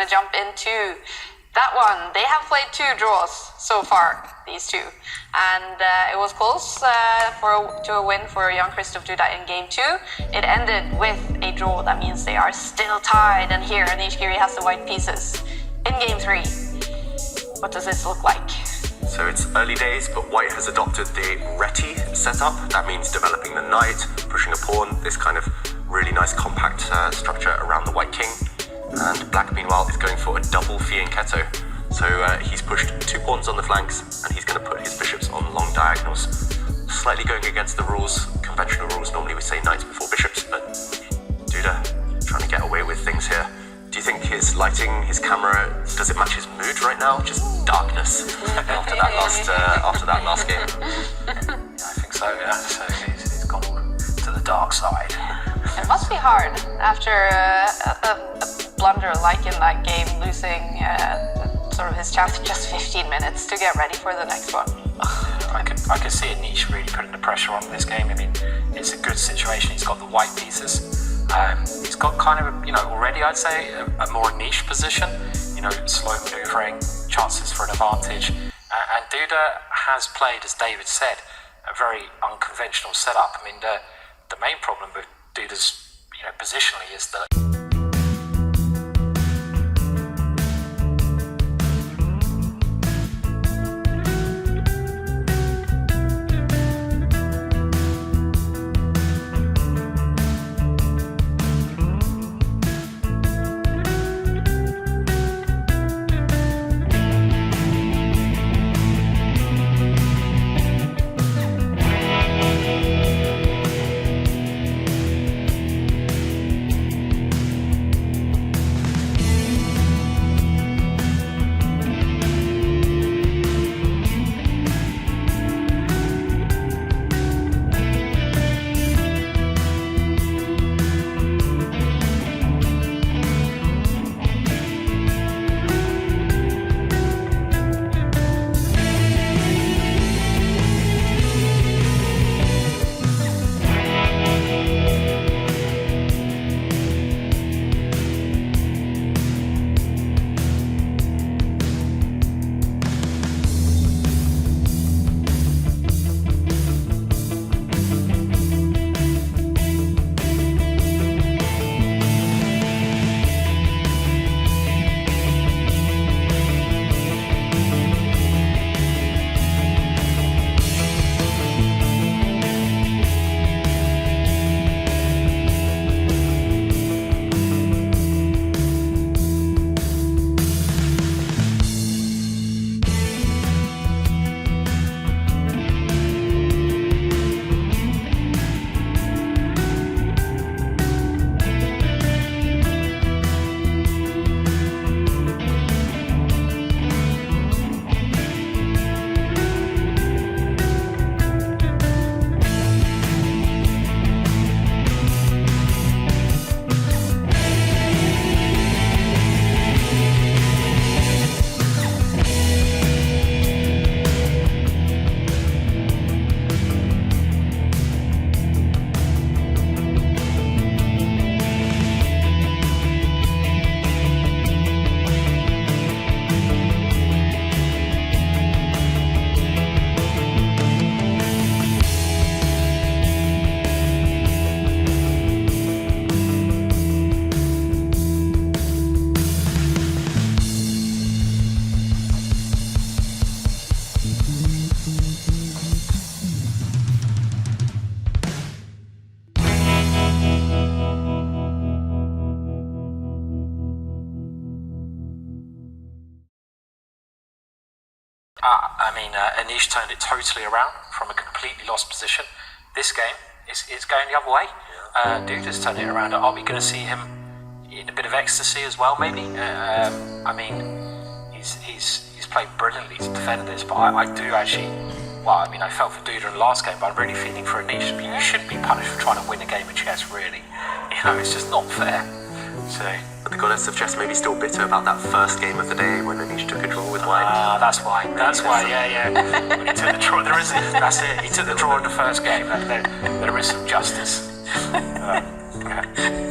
gonna jump into that one. They have played 2 draws so far, these 2. And it was close to a win for Jan-Krzysztof Duda in game 2. It ended with a draw. That means they are still tied. And here, Anish Giri has the white pieces in game 3. What does this look like? So it's early days, but white has adopted the reti setup. That means developing the knight, pushing a pawn, this kind of really nice compact structure around the white king. And black, meanwhile, is going for a double fianchetto. So he's pushed 2 pawns on the flanks, and he's going to put his bishops on long diagonals. Slightly going against the rules, conventional rules. Normally we say knights before bishops, but Duda trying to get away with things here. Do you think his lighting, his camera, does it match his mood right now? Just darkness after that last game. Yeah, I think so. Yeah, so he's gone to the dark side. It must be hard after a blunder like in that game, losing sort of his chance in just 15 minutes to get ready for the next one. I could see Anish really putting the pressure on this game. I mean, it's a good situation. He's got the white pieces. He's got kind of, already I'd say a more niche position, slow maneuvering, chances for an advantage. And Duda has played, as David said, a very unconventional setup. I mean, the main problem with Duda's, positionally is that Anish turned it totally around from a completely lost position. This game is going the other way. Duda's turned it around. Are we going to see him in a bit of ecstasy as well, maybe? He's played brilliantly to defend this, but I do actually, I felt for Duda in the last game, but I'm really feeling for Anish. You shouldn't be punished for trying to win a game of chess, really. It's just not fair. So, but the goddess of chess may be still bitter about that first game of the day when Anish took a draw with white. That's why, yeah. When he took the draw, that's it. He took the draw in the first game. There is some justice.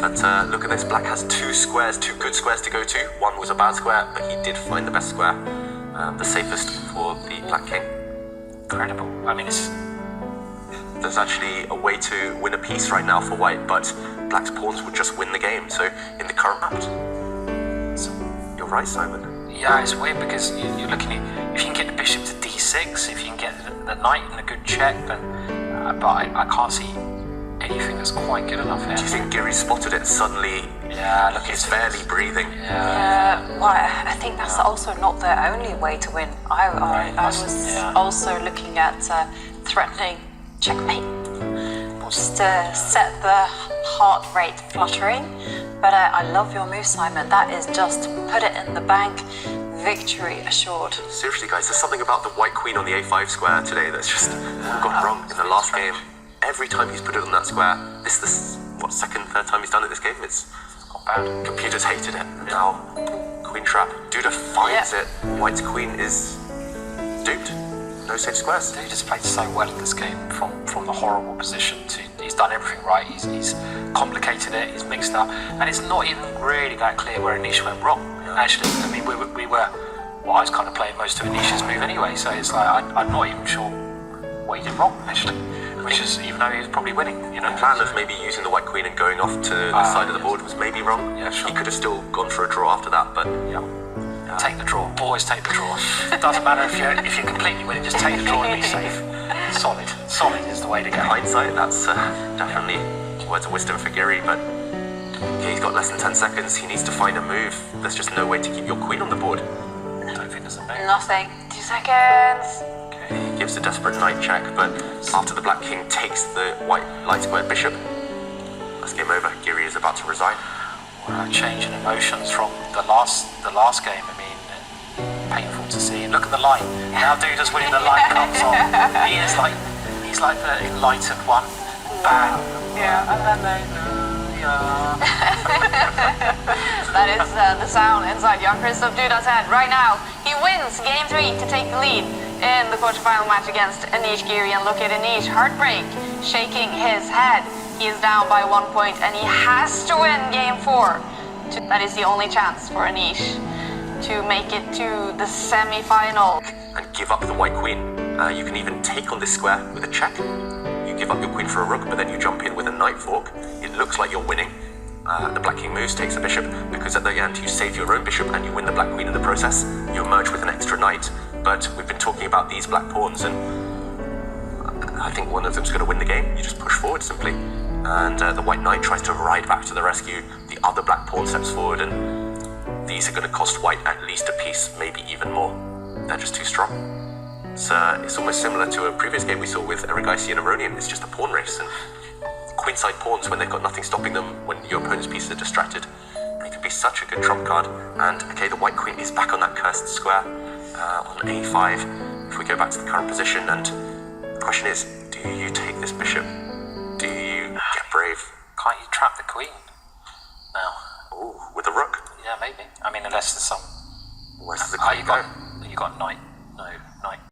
But look at this, black has two good squares to go to. One was a bad square, but he did find the best square, the safest for the black king. Incredible. I mean, there's actually a way to win a piece right now for white, but black's pawns would just win the game. So in the current map, you're right, Simon. Yeah, it's weird because you're looking at, if you can get the bishop to d6, if you can get the knight in a good check, then but I can't see anything that's quite good enough here. Do you think Giri spotted it suddenly? Yeah, look, he's barely breathing. Well, I think that's also not the only way to win. I was also looking at threatening checkmate, just to set the heart rate fluttering. But I love your move, Simon. That is just put it in the bank. Victory assured. Seriously, guys, there's something about the white queen on the a5 square today that's just gone wrong in the last game. Every time he's put it on that square, this is the second, third time he's done it this game. It's not bad. Computers hated it. Now, queen trap. Duda finds it. White's queen is duped. No safe squares. Duda's played so well in this game, from the horrible position to he's done everything right. He's complicated it. He's mixed up, and it's not even really that clear where Anish went wrong. Actually, I mean, we were. Well, I was kind of playing most of Anish's move anyway, so it's like I'm not even sure what he did wrong actually. Which is, even though he was probably winning, you know. The plan of maybe using the white queen and going off to the side of the board was maybe wrong. Yeah, sure. He could have still gone for a draw after that, but take the draw. Always take the draw. Doesn't matter if you're completely winning, just take the draw and be safe. Solid is the way to go. In hindsight, that's definitely words of wisdom for Giri, but he's got less than 10 seconds. He needs to find a move. There's just no way to keep your queen on the board. I don't think there's a move. Nothing. 2 seconds. He gives a desperate knight check, but after the black king takes the white light squared bishop, that's game over. Giri is about to resign. What a change in emotions from the last game. I mean, painful to see. Look at the light. Now Duda's winning, the light comes on. He's like the enlightened one. Bang. Yeah, and then that is the sound inside Jan-Krzysztof Duda's head right now. He wins game 3 to take the lead in the quarterfinal match against Anish Giri. And look at Anish, heartbreak, shaking his head. He is down by 1 point and he has to win game 4. That is the only chance for Anish to make it to the semi-final. And give up the white queen. You can even take on this square with a check. You give up your queen for a rook, but then you jump in with a knight fork. It looks like you're winning. The black king moves, takes the bishop, because at the end you save your own bishop and you win the black queen in the process. You emerge with an extra knight, but we've been talking about these black pawns, and I think one of them's going to win the game. You just push forward simply, and the white knight tries to ride back to the rescue. The other black pawn steps forward, and these are going to cost white at least a piece, maybe even more. They're just too strong. It's almost similar to a previous game we saw with Erigaisi and Aronian. It's just a pawn race, and queenside pawns, when they've got nothing stopping them, when your opponent's pieces are distracted, they can be such a good trump card. And okay, the white queen is back on that cursed square on a5. If we go back to the current position, and the question is, do you take this bishop? Do you get brave? Can't you trap the queen now? Ooh, with a rook? Yeah, maybe. I mean, unless there's some. Where does the queen go? You got knight. No, knight.